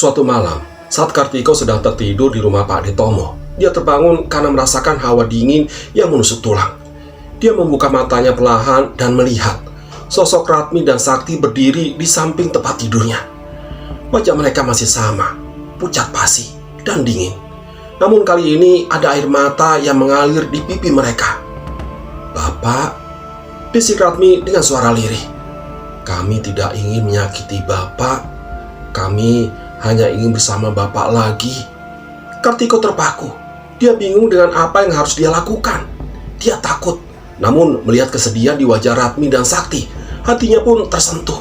Suatu malam, saat Kartiko sedang tertidur di rumah Pak Detomo, dia terbangun karena merasakan hawa dingin yang menusuk tulang. Dia membuka matanya perlahan dan melihat sosok Ratmi dan Sakti berdiri di samping tempat tidurnya. Wajah mereka masih sama, pucat pasi dan dingin. Namun kali ini ada air mata yang mengalir di pipi mereka. "Bapak," bisik Ratmi dengan suara lirih. "Kami tidak ingin menyakiti Bapak. Kami hanya ingin bersama Bapak lagi." Kartiko terpaku. Dia bingung dengan apa yang harus dia lakukan. Dia takut. Namun melihat kesedihan di wajah Ratmi dan Sakti, hatinya pun tersentuh.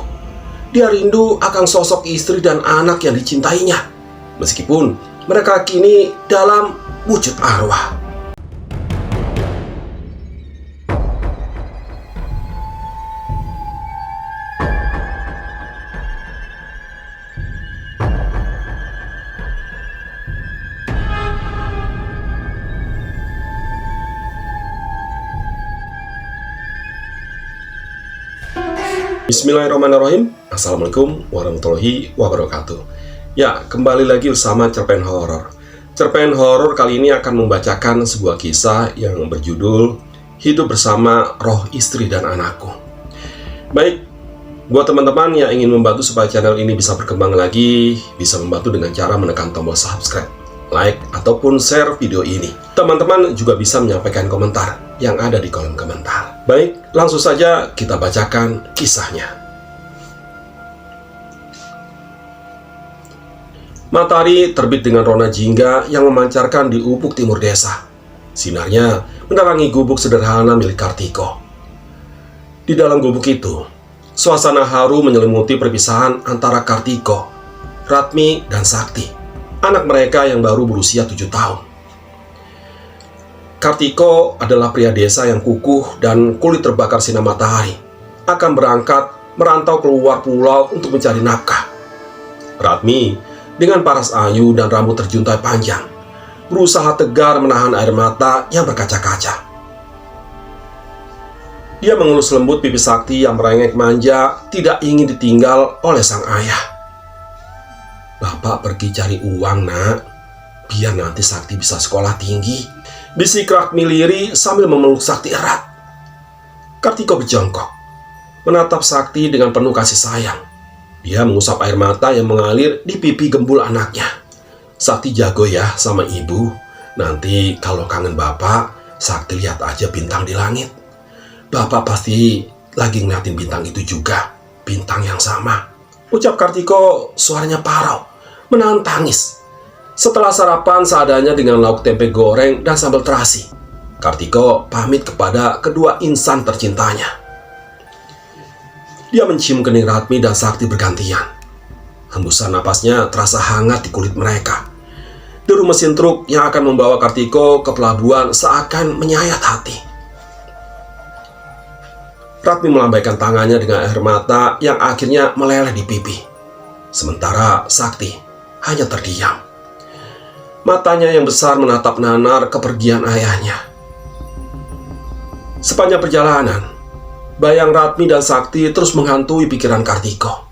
Dia rindu akan sosok istri dan anak yang dicintainya, meskipun mereka kini dalam wujud arwah. Bismillahirrahmanirrahim. Assalamualaikum warahmatullahi wabarakatuh. Ya, kembali lagi bersama Cerpen Horor. Cerpen Horor kali ini akan membacakan sebuah kisah yang berjudul Hidup Bersama Roh Istri dan Anakku. Baik, buat teman-teman yang ingin membantu supaya channel ini bisa berkembang lagi, bisa membantu dengan cara menekan tombol subscribe, like, ataupun share video ini. Teman-teman juga bisa menyampaikan komentar yang ada di kolom komentar. Baik, langsung saja kita bacakan kisahnya. Matahari terbit dengan rona jingga yang memancarkan di ufuk timur desa. Sinarnya menerangi gubuk sederhana milik Kartiko. Di dalam gubuk itu, suasana haru menyelimuti perpisahan antara Kartiko, Ratmi, dan Sakti, anak mereka yang baru berusia 7 tahun. Kartiko adalah pria desa yang kukuh dan kulit terbakar sinar matahari. Akan berangkat merantau keluar pulau untuk mencari nafkah. Ratmi dengan paras ayu dan rambut terjuntai panjang, berusaha tegar menahan air mata yang berkaca-kaca. Dia mengelus lembut pipi Sakti yang merengek manja, tidak ingin ditinggal oleh sang ayah. "Bapak pergi cari uang, Nak, biar nanti Sakti bisa sekolah tinggi," bisik Ratmi lirih sambil memeluk Sakti erat. Kartiko berjongkok, menatap Sakti dengan penuh kasih sayang. Dia mengusap air mata yang mengalir di pipi gembul anaknya. "Sakti jago ya sama ibu. Nanti kalau kangen Bapak, Sakti lihat aja bintang di langit. Bapak pasti lagi ngeliatin bintang itu juga, bintang yang sama," ucap Kartiko, suaranya parau, menahan tangis. Setelah sarapan seadanya dengan lauk tempe goreng dan sambal terasi, Kartiko pamit kepada kedua insan tercintanya. Dia mencium kening Ratmi dan Sakti bergantian. Hembusan napasnya terasa hangat di kulit mereka. Deru mesin truk yang akan membawa Kartiko ke pelabuhan seakan menyayat hati. Ratmi melambaikan tangannya dengan air mata yang akhirnya meleleh di pipi. Sementara Sakti hanya terdiam. Matanya yang besar menatap nanar kepergian ayahnya. Sepanjang perjalanan, bayang Ratmi dan Sakti terus menghantui pikiran Kartiko.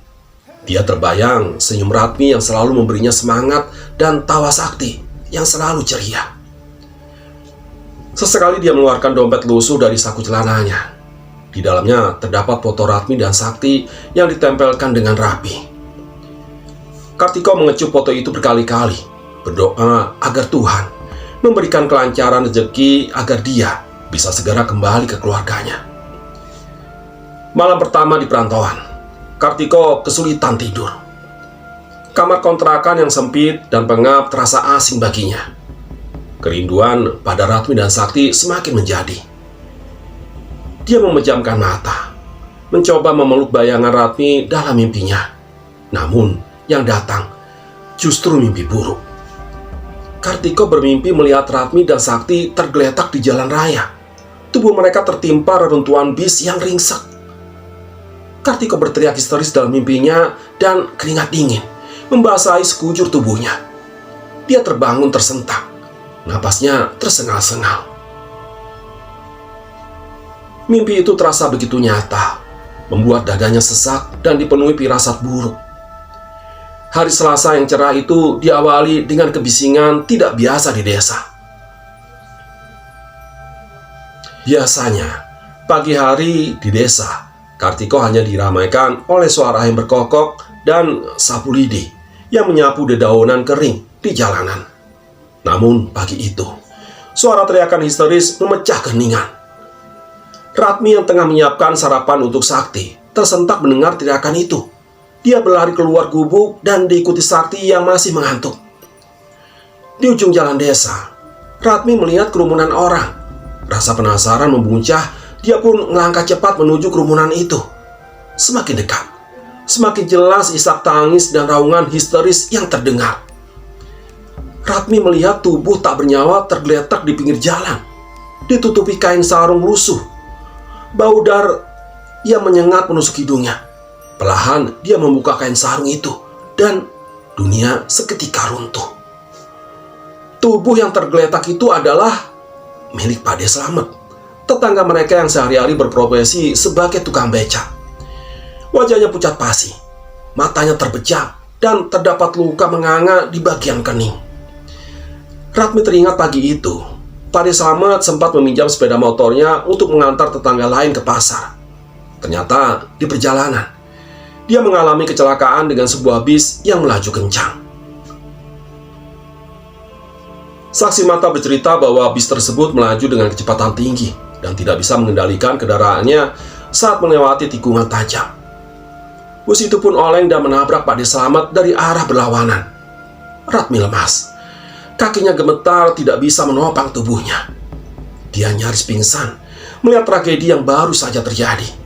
Dia terbayang senyum Ratmi yang selalu memberinya semangat dan tawa Sakti yang selalu ceria. Sesekali dia mengeluarkan dompet lusuh dari saku celananya. Di dalamnya terdapat foto Ratmi dan Sakti yang ditempelkan dengan rapi. Kartiko mengecup foto itu berkali-kali, berdoa agar Tuhan memberikan kelancaran rezeki agar dia bisa segera kembali ke keluarganya. Malam pertama di perantauan, Kartiko kesulitan tidur. Kamar kontrakan yang sempit dan pengap terasa asing baginya. Kerinduan pada Ratmi dan Sakti semakin menjadi. Dia memejamkan mata, mencoba memeluk bayangan Ratmi dalam mimpinya. Namun yang datang justru mimpi buruk. Kartiko bermimpi melihat Ratmi dan Sakti tergeletak di jalan raya. Tubuh mereka tertimpa reruntuhan bis yang ringsek. Kartiko berteriak histeris dalam mimpinya dan keringat dingin membasahi sekujur tubuhnya. Dia terbangun tersentak, napasnya tersengal-sengal. Mimpi itu terasa begitu nyata, membuat dadanya sesak dan dipenuhi firasat buruk. Hari Selasa yang cerah itu diawali dengan kebisingan tidak biasa di desa. Biasanya, pagi hari di desa, Kartiko hanya diramaikan oleh suara ayam berkokok dan sapu lidi yang menyapu dedaunan kering di jalanan. Namun pagi itu, suara teriakan histeris memecah keheningan. Ratmi yang tengah menyiapkan sarapan untuk Sakti tersentak mendengar teriakan itu. Dia berlari keluar gubuk dan diikuti Sakti yang masih mengantuk. Di ujung jalan desa, Ratmi melihat kerumunan orang. Rasa penasaran membuncah, dia pun melangkah cepat menuju kerumunan itu. Semakin dekat, semakin jelas isak tangis dan raungan histeris yang terdengar. Ratmi melihat tubuh tak bernyawa tergeletak di pinggir jalan, ditutupi kain sarung lusuh. Bau dar yang menyengat menusuk hidungnya. Perlahan dia membuka kain sarung itu dan dunia seketika runtuh. Tubuh yang tergeletak itu adalah milik Pak De Slamet, tetangga mereka yang sehari-hari berprofesi sebagai tukang becak. Wajahnya pucat pasi, matanya terpejam, dan terdapat luka menganga di bagian kening. Ratmi teringat pagi itu, Pak De Slamet sempat meminjam sepeda motornya untuk mengantar tetangga lain ke pasar. Ternyata di perjalanan, dia mengalami kecelakaan dengan sebuah bis yang melaju kencang. Saksi mata bercerita bahwa bis tersebut melaju dengan kecepatan tinggi dan tidak bisa mengendalikan kendaraannya saat melewati tikungan tajam. Bus itu pun oleng dan menabrak Pak De Slamet dari arah berlawanan. Ratmi lemas. Kakinya gemetar, tidak bisa menopang tubuhnya. Dia nyaris pingsan melihat tragedi yang baru saja terjadi.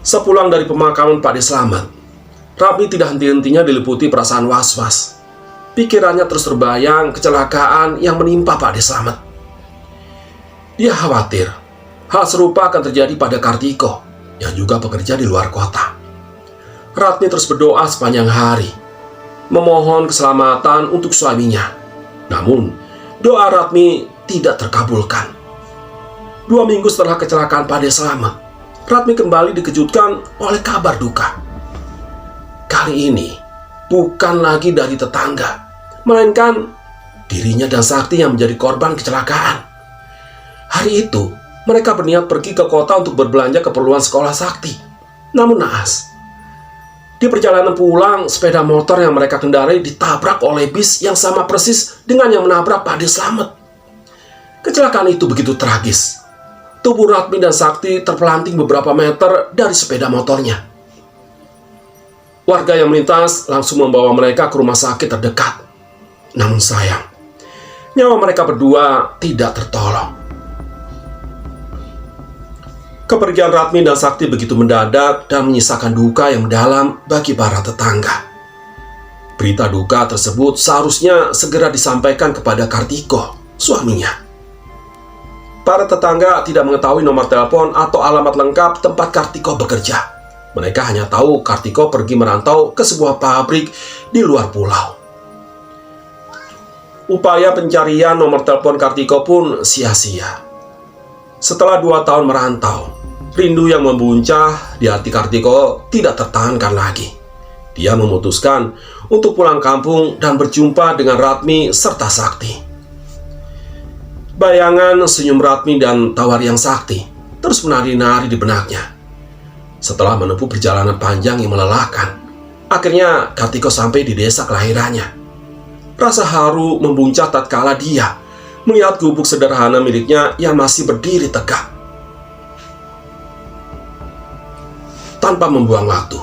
Sepulang dari pemakaman Pak De Slamet, Ratmi tidak henti-hentinya diliputi perasaan was-was. Pikirannya terus terbayang kecelakaan yang menimpa Pak De Slamet. Dia khawatir hal serupa akan terjadi pada Kartiko yang juga bekerja di luar kota. Ratmi terus berdoa sepanjang hari, memohon keselamatan untuk suaminya. Namun, doa Ratmi tidak terkabulkan. 2 minggu setelah kecelakaan Pak De Slamet, Ratmi kembali dikejutkan oleh kabar duka. Kali ini bukan lagi dari tetangga, melainkan dirinya dan Sakti yang menjadi korban kecelakaan. Hari itu, mereka berniat pergi ke kota untuk berbelanja keperluan sekolah Sakti. Namun naas, di perjalanan pulang, sepeda motor yang mereka kendarai ditabrak oleh bis yang sama persis dengan yang menabrak Pak De Slamet. Kecelakaan itu begitu tragis. Tubuh Ratmi dan Sakti terpelanting beberapa meter dari sepeda motornya. Warga yang melintas langsung membawa mereka ke rumah sakit terdekat. Namun sayang, nyawa mereka berdua tidak tertolong. Kepergian Ratmi dan Sakti begitu mendadak dan menyisakan duka yang mendalam bagi para tetangga. Berita duka tersebut seharusnya segera disampaikan kepada Kartiko, suaminya. Para tetangga tidak mengetahui nomor telepon atau alamat lengkap tempat Kartiko bekerja. Mereka hanya tahu Kartiko pergi merantau ke sebuah pabrik di luar pulau. Upaya pencarian nomor telepon Kartiko pun sia-sia. Setelah 2 tahun merantau, rindu yang membuncah di hati Kartiko tidak tertahankan lagi. Dia memutuskan untuk pulang kampung dan berjumpa dengan Ratmi serta Sakti. Bayangan senyum Ratmi dan tawar yang Sakti terus menari-nari di benaknya. Setelah menempuh perjalanan panjang yang melelahkan, akhirnya Kartiko sampai di desa kelahirannya. Rasa haru membuncah tatkala dia melihat gubuk sederhana miliknya yang masih berdiri tegak. Tanpa membuang waktu,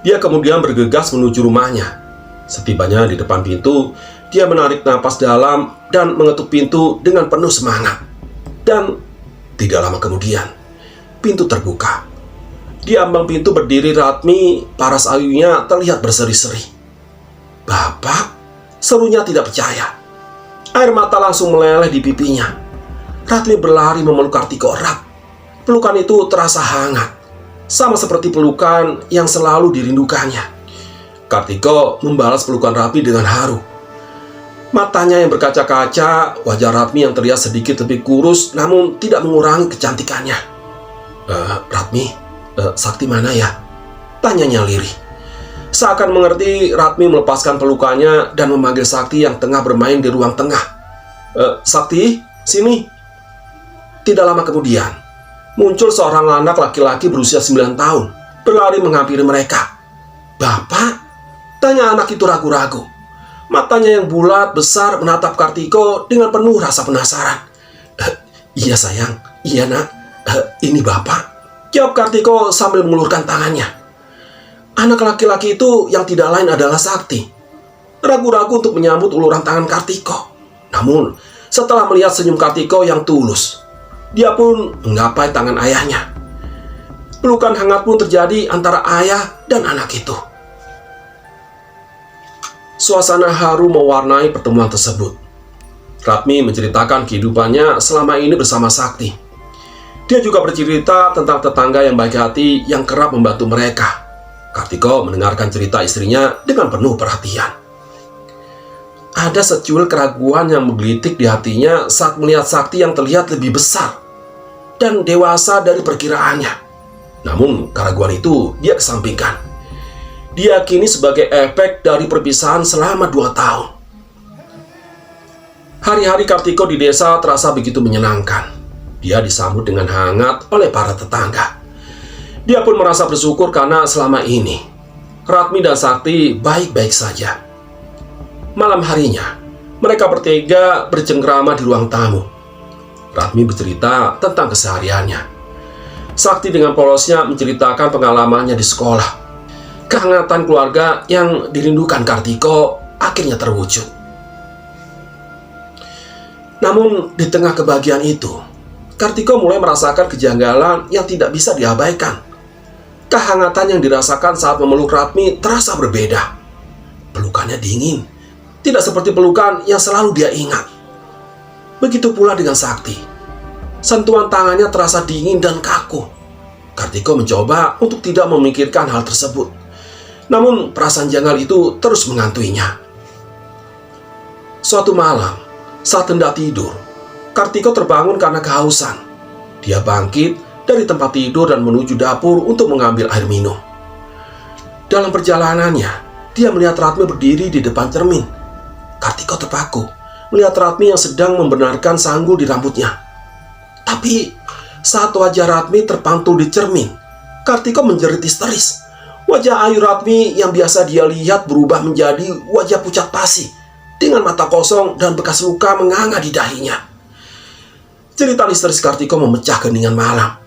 dia kemudian bergegas menuju rumahnya. Setibanya di depan pintu, dia menarik napas dalam dan mengetuk pintu dengan penuh semangat. Dan tidak lama kemudian, pintu terbuka. Di ambang pintu berdiri Ratmi, paras ayunya terlihat berseri-seri. "Bapak?" serunya tidak percaya. Air mata langsung meleleh di pipinya. Ratmi berlari memeluk Kartiko erat. Pelukan itu terasa hangat, sama seperti pelukan yang selalu dirindukannya. Kartiko membalas pelukan Ratmi dengan haru. Matanya yang berkaca-kaca, wajah Ratmi yang terlihat sedikit lebih kurus namun tidak mengurangi kecantikannya. Ratmi, Sakti mana ya?" tanyanya lirih. Seakan mengerti, Ratmi melepaskan pelukannya dan memanggil Sakti yang tengah bermain di ruang tengah. Sakti, sini. Tidak lama kemudian, muncul seorang anak laki-laki berusia 9 tahun, berlari menghampiri mereka. "Bapak?" tanya anak itu ragu-ragu. Matanya yang bulat besar menatap Kartiko dengan penuh rasa penasaran. Iya sayang, iya nak, ini bapak," jawab Kartiko sambil mengulurkan tangannya. Anak laki-laki itu yang tidak lain adalah Sakti. Ragu-ragu untuk menyambut uluran tangan Kartiko. Namun, setelah melihat senyum Kartiko yang tulus, dia pun menggapai tangan ayahnya. Pelukan hangat pun terjadi antara ayah dan anak itu. Suasana haru mewarnai pertemuan tersebut. Ratmi menceritakan kehidupannya selama ini bersama Sakti. Dia juga bercerita tentang tetangga yang baik hati yang kerap membantu mereka. Kartiko mendengarkan cerita istrinya dengan penuh perhatian. Ada secuil keraguan yang menggelitik di hatinya saat melihat Sakti yang terlihat lebih besar dan dewasa dari perkiraannya. Namun keraguan itu dia kesampingkan. Diyakini sebagai efek dari perpisahan selama 2 tahun. Hari-hari Kartiko di desa terasa begitu menyenangkan. Dia disambut dengan hangat oleh para tetangga. Dia pun merasa bersyukur karena selama ini Ratmi dan Sakti baik-baik saja. Malam harinya, mereka bertiga bercengkrama di ruang tamu. Ratmi bercerita tentang kesehariannya. Sakti dengan polosnya menceritakan pengalamannya di sekolah. Kehangatan keluarga yang dirindukan Kartiko akhirnya terwujud. Namun di tengah kebahagiaan itu, Kartiko mulai merasakan kejanggalan yang tidak bisa diabaikan. Kehangatan yang dirasakan saat memeluk Ratmi terasa berbeda. Pelukannya dingin, tidak seperti pelukan yang selalu dia ingat. Begitu pula dengan Sakti. Sentuhan tangannya terasa dingin dan kaku. Kartiko mencoba untuk tidak memikirkan hal tersebut. Namun perasaan janggal itu terus mengantuinya. Suatu malam, saat hendak tidur, Kartiko terbangun karena kehausan. Dia bangkit dari tempat tidur dan menuju dapur untuk mengambil air minum. Dalam perjalanannya, dia melihat Ratmi berdiri di depan cermin. Kartiko terpaku melihat Ratmi yang sedang membenarkan sanggul di rambutnya. Tapi saat wajah Ratmi terpantul di cermin, Kartiko menjerit histeris. Wajah ayu Ratmi yang biasa dia lihat berubah menjadi wajah pucat pasi dengan mata kosong dan bekas luka menganga di dahinya. Cerita histeris Kartiko memecah keheningan malam.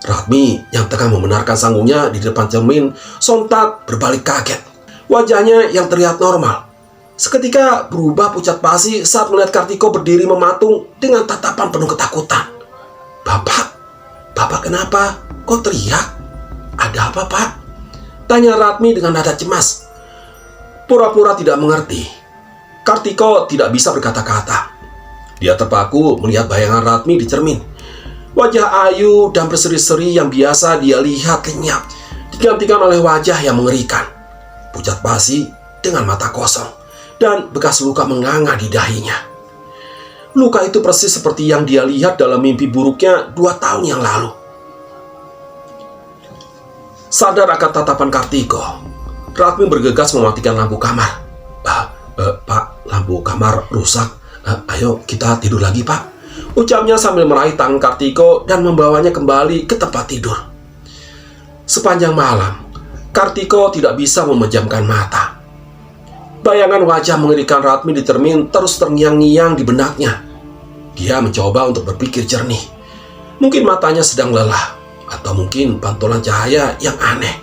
Ratmi yang tengah membenarkan sanggulnya di depan cermin sontak berbalik kaget. Wajahnya yang terlihat normal seketika berubah pucat pasi saat melihat Kartiko berdiri mematung dengan tatapan penuh ketakutan. Bapak kenapa? Kok teriak? Ada apa, Pak?" tanya Ratmi dengan nada cemas. Pura-pura tidak mengerti, Kartiko tidak bisa berkata-kata. Dia terpaku melihat bayangan Ratmi di cermin. Wajah ayu dan berseri-seri yang biasa dia lihat lenyap, digantikan oleh wajah yang mengerikan. Pucat pasi dengan mata kosong dan bekas luka menganga di dahinya. Luka itu persis seperti yang dia lihat dalam mimpi buruknya 2 tahun yang lalu. Sadar akan tatapan Kartiko, Ratmi bergegas mematikan lampu kamar. Pak, lampu kamar rusak. Ayo kita tidur lagi, Pak," ucapnya sambil meraih tangan Kartiko dan membawanya kembali ke tempat tidur. Sepanjang malam, Kartiko tidak bisa memejamkan mata. Bayangan wajah mengerikan Ratmi di cermin terus terngiang-ngiang di benaknya. Dia mencoba untuk berpikir jernih. Mungkin matanya sedang lelah, atau mungkin pantulan cahaya yang aneh.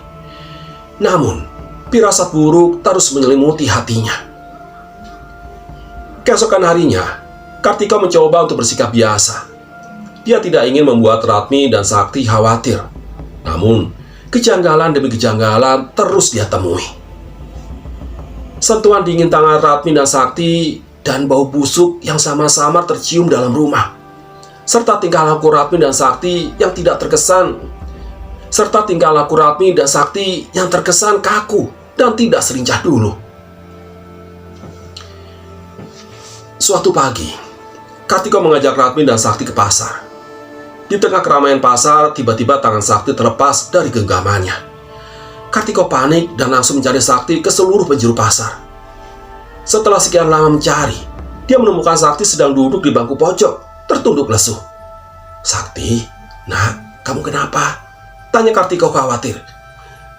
Namun, firasat buruk terus menyelimuti hatinya. Keesokan harinya, Kartiko mencoba untuk bersikap biasa. Dia tidak ingin membuat Ratmi dan Sakti khawatir. Namun, kejanggalan demi kejanggalan terus dia temui. Sentuhan dingin tangan Ratmi dan Sakti dan bau busuk yang sama-sama tercium dalam rumah, serta tingkah laku Ratmi dan Sakti yang terkesan kaku dan tidak selincah dulu. Suatu pagi, Kartiko mengajak Ratmi dan Sakti ke pasar. Di tengah keramaian pasar, tiba-tiba tangan Sakti terlepas dari genggamannya. Kartiko panik dan langsung mencari Sakti ke seluruh penjuru pasar. Setelah sekian lama mencari, dia menemukan Sakti sedang duduk di bangku pojok, tertunduk lesu. "Sakti, nak, kamu kenapa?" tanya Kartiko khawatir.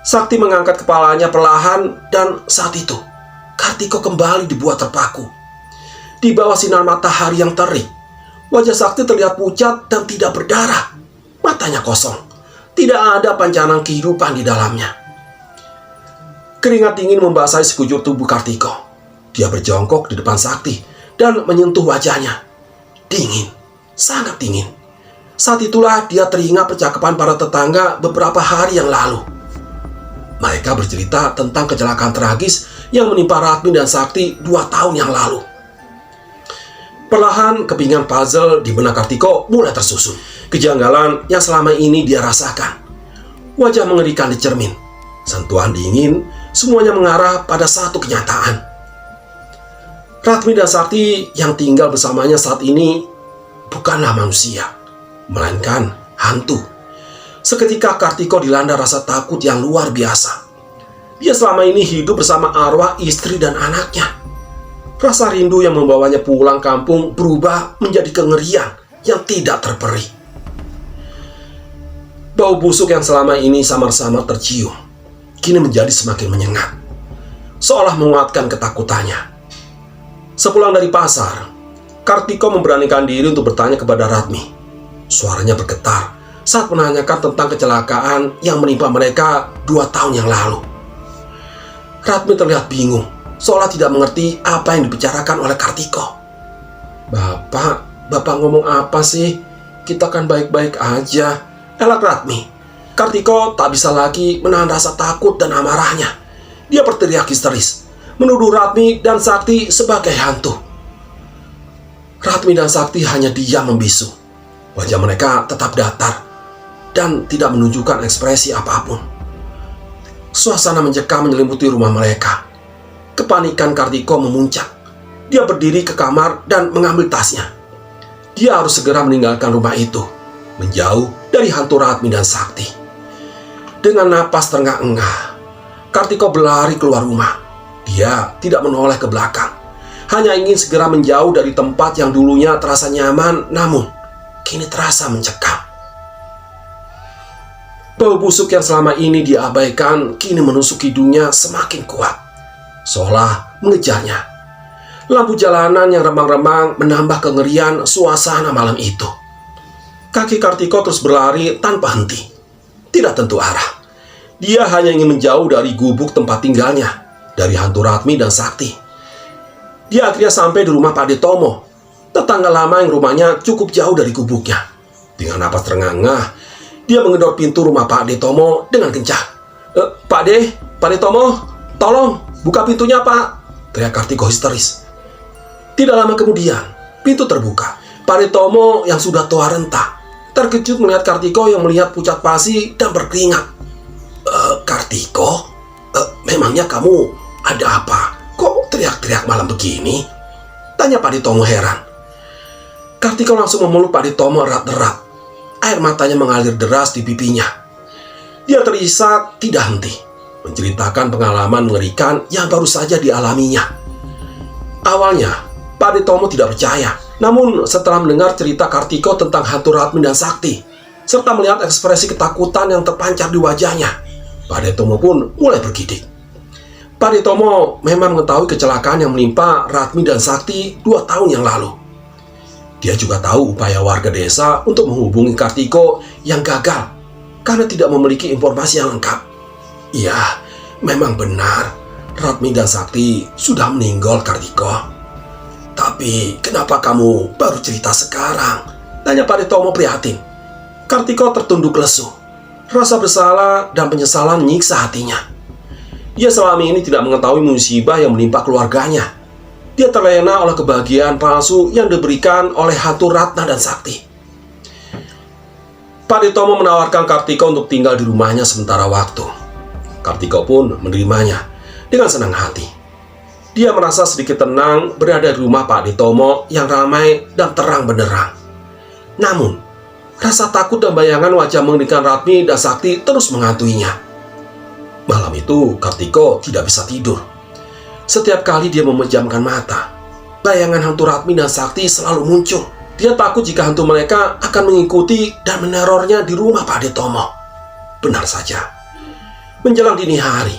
Sakti mengangkat kepalanya perlahan dan saat itu Kartiko kembali dibuat terpaku. Di bawah sinar matahari yang terik, wajah Sakti terlihat pucat dan tidak berdarah. Matanya kosong, tidak ada pancaran kehidupan di dalamnya. Keringat dingin membasahi sekujur tubuh Kartiko. Dia berjongkok di depan Sakti dan menyentuh wajahnya. Dingin, sangat dingin. Saat itulah dia teringat percakapan para tetangga beberapa hari yang lalu. Mereka bercerita tentang kecelakaan tragis yang menimpa Ratmi dan Sakti 2 tahun yang lalu. Perlahan kepingan puzzle di benak Kartiko mulai tersusun. Kejanggalan yang selama ini dia rasakan. Wajah mengerikan di cermin. Sentuhan dingin, semuanya mengarah pada satu kenyataan. Ratmi dan Sakti yang tinggal bersamanya saat ini bukanlah manusia, melainkan hantu. Seketika Kartiko dilanda rasa takut yang luar biasa. Dia selama ini hidup bersama arwah istri dan anaknya. Rasa rindu yang membawanya pulang kampung berubah menjadi kengerian yang tidak terperi. Bau busuk yang selama ini samar-samar tercium, kini menjadi semakin menyengat, seolah menguatkan ketakutannya. Sepulang dari pasar, Kartiko memberanikan diri untuk bertanya kepada Ratmi. Suaranya bergetar saat menanyakan tentang kecelakaan yang menimpa mereka 2 tahun yang lalu. Ratmi terlihat bingung, seolah tidak mengerti apa yang dibicarakan oleh Kartiko. Bapak ngomong apa sih? Kita kan baik-baik aja," elak Ratmi. Kartiko tak bisa lagi menahan rasa takut dan amarahnya. Dia berteriak histeris, menuduh Ratmi dan Sakti sebagai hantu. Ratmi dan Sakti hanya diam membisu. Wajah mereka tetap datar dan tidak menunjukkan ekspresi apapun. Suasana mencekam menyelimuti rumah mereka. Kepanikan Kartiko memuncak. Dia berdiri ke kamar dan mengambil tasnya. Dia harus segera meninggalkan rumah itu, menjauh dari hantu Ratmi dan Sakti. Dengan napas terengah-engah, Kartiko berlari keluar rumah. Dia tidak menoleh ke belakang, hanya ingin segera menjauh dari tempat yang dulunya terasa nyaman, namun kini terasa mencekam. Bau busuk yang selama ini diabaikan kini menusuk hidungnya semakin kuat, seolah mengejarnya. Lampu jalanan yang remang-remang menambah kengerian suasana malam itu. Kaki Kartiko terus berlari tanpa henti, tidak tentu arah. Dia hanya ingin menjauh dari gubuk tempat tinggalnya, dari hantu Ratmi dan Sakti. Dia akhirnya sampai di rumah Pak Detomo, tetangga lama yang rumahnya cukup jauh dari gubuknya. Dengan napas terengah-engah, dia menggedor pintu rumah Pak Detomo dengan kencang. Pak Detomo, tolong buka pintunya, Pak," teriak Kartiko histeris. Tidak lama kemudian, pintu terbuka. Pak Detomo yang sudah tua renta terkejut melihat Kartiko yang melihat pucat pasi dan berkeringat. Kartiko, memangnya kamu ada apa? Kok teriak-teriak malam begini?" tanya Pak Detomo heran. Kartiko langsung memeluk Pak Detomo erat-erat. Air matanya mengalir deras di pipinya. Dia terisak tidak henti, menceritakan pengalaman mengerikan yang baru saja dialaminya. Awalnya, Pak Detomo tidak percaya. Namun setelah mendengar cerita Kartiko tentang hantu Ratmi dan Sakti, serta melihat ekspresi ketakutan yang terpancar di wajahnya, Pak Detomo pun mulai bergidik. Pak Detomo memang mengetahui kecelakaan yang menimpa Ratmi dan Sakti 2 tahun yang lalu. Dia juga tahu upaya warga desa untuk menghubungi Kartiko yang gagal karena tidak memiliki informasi yang lengkap. Iya, memang benar, Ratmi dan Sakti sudah meninggal, Kartiko. Tapi kenapa kamu baru cerita sekarang? Tanya Pak Detomo prihatin. Kartiko tertunduk lesu. Rasa bersalah dan penyesalan menyiksa hatinya. Dia selama ini tidak mengetahui musibah yang menimpa keluarganya. Dia terlena oleh kebahagiaan palsu yang diberikan oleh hantu Ratna dan Sakti. Pak Detomo menawarkan Kartiko untuk tinggal di rumahnya sementara waktu. Kartiko pun menerimanya dengan senang hati. Dia merasa sedikit tenang berada di rumah Pak Detomo yang ramai dan terang benderang. Namun, rasa takut dan bayangan wajah mengerikan Ratmi dan Sakti terus menghantuinya. Malam itu Kartiko tidak bisa tidur. Setiap kali dia memejamkan mata, bayangan hantu Ratmi dan Sakti selalu muncul. Dia takut jika hantu mereka akan mengikuti dan menerornya di rumah Pak Detomo. Benar saja. Menjelang dini hari,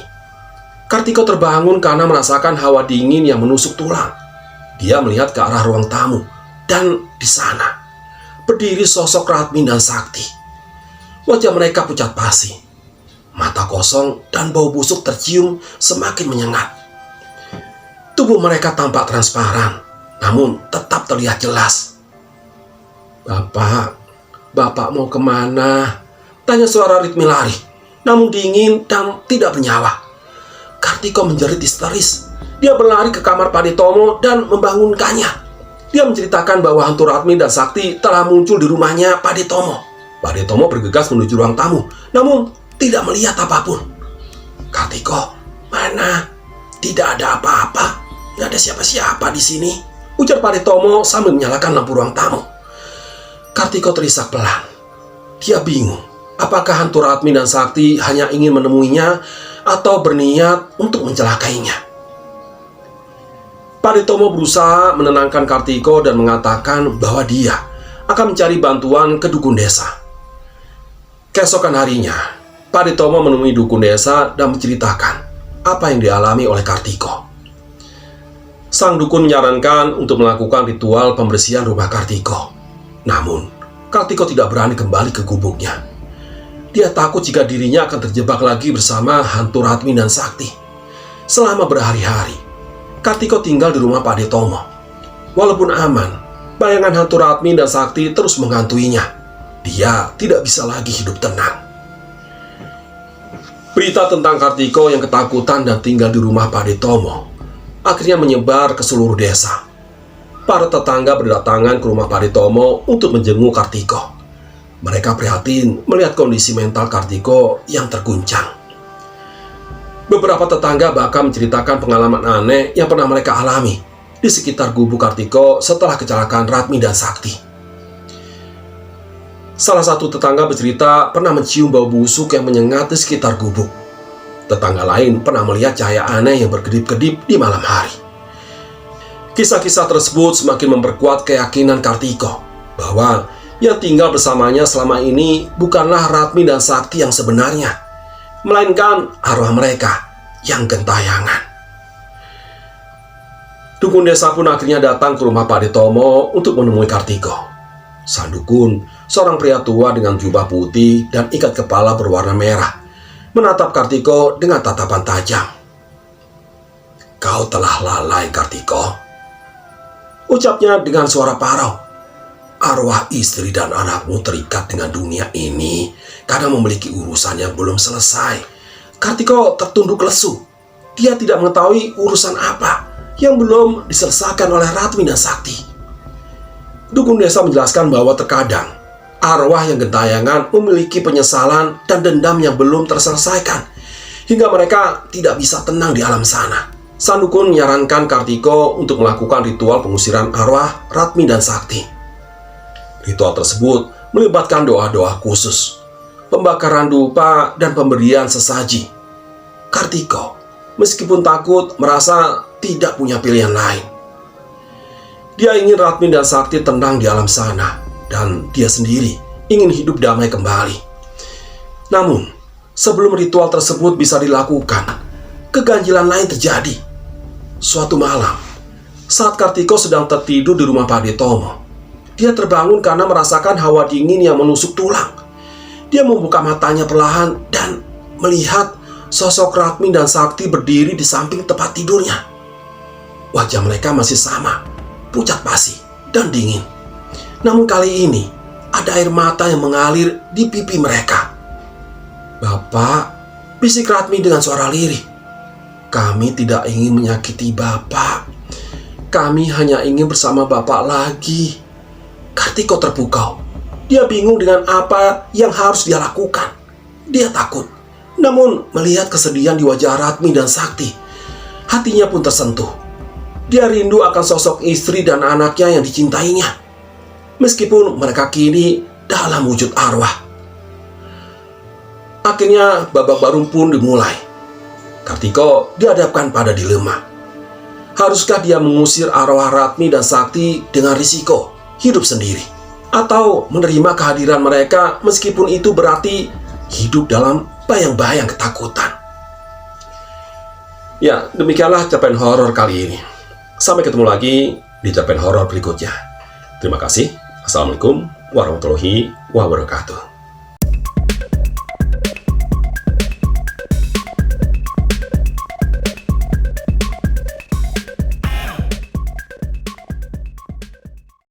Kartiko terbangun karena merasakan hawa dingin yang menusuk tulang. Dia melihat ke arah ruang tamu, dan di sana berdiri sosok Ratmi dan Sakti. Wajah mereka pucat pasi, mata kosong dan bau busuk tercium semakin menyengat. Tubuh mereka tampak transparan, namun tetap terlihat jelas. Bapak mau kemana? Tanya suara Ritmi lari, namun dingin dan tidak bernyawa. Kartiko menjerit histeris. Dia berlari ke kamar Pak Detomo dan membangunkannya. Dia menceritakan bahwa hantu Ratmi dan Sakti telah muncul di rumahnya Pak Detomo. Pak Detomo bergegas menuju ruang tamu, namun tidak melihat apapun. Kartiko, mana? Tidak ada apa-apa. Tidak ada siapa-siapa di sini, ujar Pak Detomo sambil menyalakan lampu ruang tamu. Kartiko terisak pelan. Dia bingung, apakah hantu Ratmi dan Sakti hanya ingin menemuinya atau berniat untuk mencelakainya. Pak Detomo berusaha menenangkan Kartiko dan mengatakan bahwa dia akan mencari bantuan ke dukun desa. Keesokan harinya, Pak Detomo menemui dukun desa dan menceritakan apa yang dialami oleh Kartiko. Sang dukun menyarankan untuk melakukan ritual pembersihan rumah Kartiko. Namun, Kartiko tidak berani kembali ke gubuknya. Dia takut jika dirinya akan terjebak lagi bersama hantu Ratmi dan Sakti. Selama berhari-hari, Kartiko tinggal di rumah Pak Detomo. Walaupun aman, bayangan hantu Ratmi dan Sakti terus menghantuinya. Dia tidak bisa lagi hidup tenang. Berita tentang Kartiko yang ketakutan dan tinggal di rumah Pak Detomo akhirnya menyebar ke seluruh desa. Para tetangga berdatangan ke rumah Pak Detomo untuk menjenguk Kartiko. Mereka prihatin melihat kondisi mental Kartiko yang terguncang. Beberapa tetangga bahkan menceritakan pengalaman aneh yang pernah mereka alami di sekitar gubuk Kartiko setelah kecelakaan Ratmi dan Sakti. Salah satu tetangga bercerita pernah mencium bau busuk yang menyengat di sekitar gubuk. Tetangga lain pernah melihat cahaya aneh yang berkedip-kedip di malam hari. Kisah-kisah tersebut semakin memperkuat keyakinan Kartiko bahwa yang tinggal bersamanya selama ini bukanlah Ratmi dan Sakti yang sebenarnya, melainkan arwah mereka yang gentayangan. Dukun desa pun akhirnya datang ke rumah Pak Detomo untuk menemui Kartiko. Sang dukun, seorang pria tua dengan jubah putih dan ikat kepala berwarna merah, menatap Kartiko dengan tatapan tajam. "Kau telah lalai, Kartiko," ucapnya dengan suara parau. "Arwah istri dan anakmu terikat dengan dunia ini karena memiliki urusan yang belum selesai." Kartiko tertunduk lesu. Dia tidak mengetahui urusan apa yang belum diselesaikan oleh Ratmi dan Sakti. Dukun desa menjelaskan bahwa terkadang arwah yang gentayangan memiliki penyesalan dan dendam yang belum terselesaikan, hingga mereka tidak bisa tenang di alam sana. Sang dukun menyarankan Kartiko untuk melakukan ritual pengusiran arwah Ratmi dan Sakti. Ritual tersebut melibatkan doa-doa khusus, pembakaran dupa, dan pemberian sesaji. Kartiko, meskipun takut, merasa tidak punya pilihan lain. Dia ingin Ratmi dan Sakti tenang di alam sana, dan dia sendiri ingin hidup damai kembali. Namun, sebelum ritual tersebut bisa dilakukan, keganjilan lain terjadi. Suatu malam, saat Kartiko sedang tertidur di rumah Pak Detomo, dia terbangun karena merasakan hawa dingin yang menusuk tulang. Dia membuka matanya perlahan dan melihat sosok Ratmi dan Sakti berdiri di samping tempat tidurnya. Wajah mereka masih sama, pucat pasi dan dingin. Namun kali ini, ada air mata yang mengalir di pipi mereka. "Bapak," bisik Ratmi dengan suara lirih. "Kami tidak ingin menyakiti Bapak. Kami hanya ingin bersama Bapak lagi." Kartiko terpukau. Dia bingung dengan apa yang harus dia lakukan. Dia takut. Namun melihat kesedihan di wajah Ratmi dan Sakti, hatinya pun tersentuh. Dia rindu akan sosok istri dan anaknya yang dicintainya, meskipun mereka kini dalam wujud arwah. Akhirnya babak baru pun dimulai. Kartiko dihadapkan pada dilema. Haruskah dia mengusir arwah Ratmi dan Sakti dengan risiko hidup sendiri? Atau menerima kehadiran mereka meskipun itu berarti hidup dalam bayang-bayang ketakutan? Ya, demikianlah cerpen horor kali ini. Sampai ketemu lagi di cerpen horor berikutnya. Terima kasih. Assalamualaikum warahmatullahi wabarakatuh.